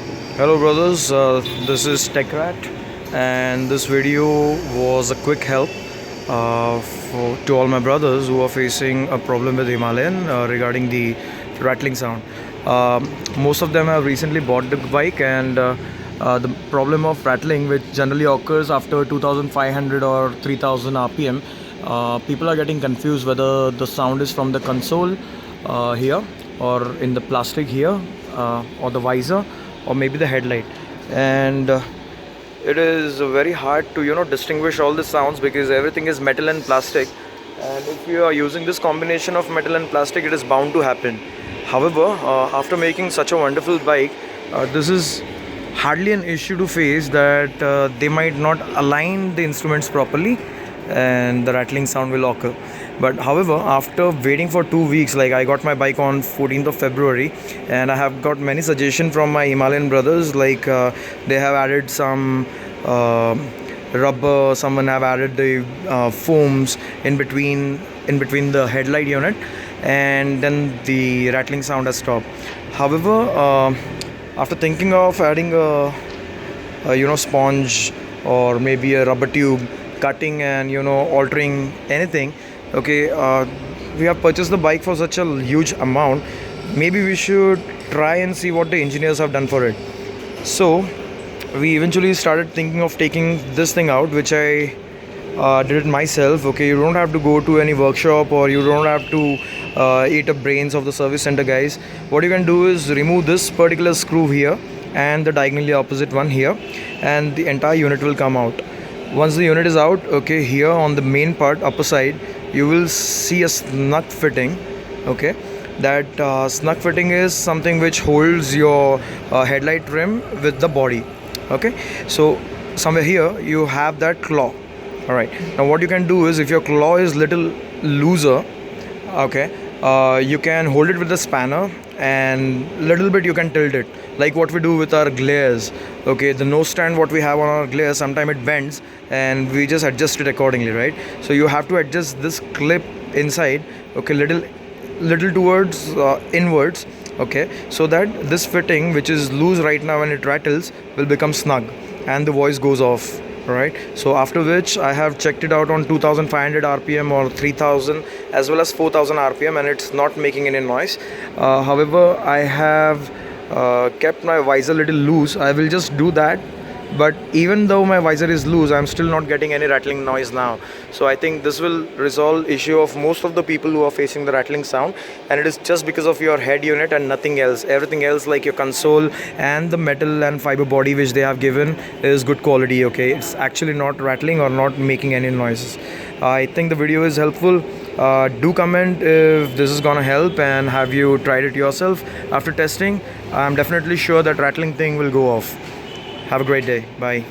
Hello brothers, this is TechRat, and this video was a quick help to all my brothers who are facing a problem with Himalayan regarding the rattling sound. Most of them have recently bought the bike, and the problem of rattling, which generally occurs after 2500 or 3000 RPM, people are getting confused whether the sound is from the console here, or in the plastic here, or the visor, or maybe the headlight. And it is very hard to distinguish all the sounds because everything is metal and plastic, and if you are using this combination of metal and plastic, it is bound to happen. However, after making such a wonderful bike, this is hardly an issue to face, that they might not align the instruments properly and the rattling sound will occur. But however, after waiting for 2 weeks, like I got my bike on 14th of February, and I have got many suggestions from my Himalayan brothers, like they have added some rubber, someone have added the foams in between the headlight unit, and then the rattling sound has stopped. However, after thinking of adding a sponge or maybe a rubber tube, cutting and altering anything, okay, we have purchased the bike for such a huge amount, maybe we should try and see what the engineers have done for it. So we eventually started thinking of taking this thing out, which I did it myself. Okay, you don't have to go to any workshop, or you don't have to eat up brains of the service center guys. What you can do is remove this particular screw here and the diagonally opposite one here, and the entire unit will come out. Once the unit is out, okay, here on the main part upper side, you will see a snug fitting. Okay, that snug fitting is something which holds your headlight rim with the body. Okay, so somewhere here you have that claw. All right, now what you can do is, if your claw is little looser, okay, you can hold it with the spanner and little bit you can tilt it, like what we do with our glares. Okay, the nose stand what we have on our glares, sometimes it bends and we just adjust it accordingly, right? So you have to adjust this clip inside, okay, little towards inwards, okay, so that this fitting, which is loose right now, when it rattles, will become snug and the voice goes off. Right, so after which I have checked it out on 2500 RPM or 3000 as well as 4000 RPM, and it's not making any noise. However, I have kept my visor little loose. I will just do that, but even though my visor is loose, I'm still not getting any rattling noise now. So I think this will resolve issue of most of the people who are facing the rattling sound, and it is just because of your head unit and nothing else. Everything else, like your console and the metal and fiber body which they have given, is good quality. Okay, it's actually not rattling or not making any noises. I think the video is helpful. Do comment if this is gonna help, and have you tried it yourself. After testing, I'm definitely sure that rattling thing will go off. Have a great day. Bye.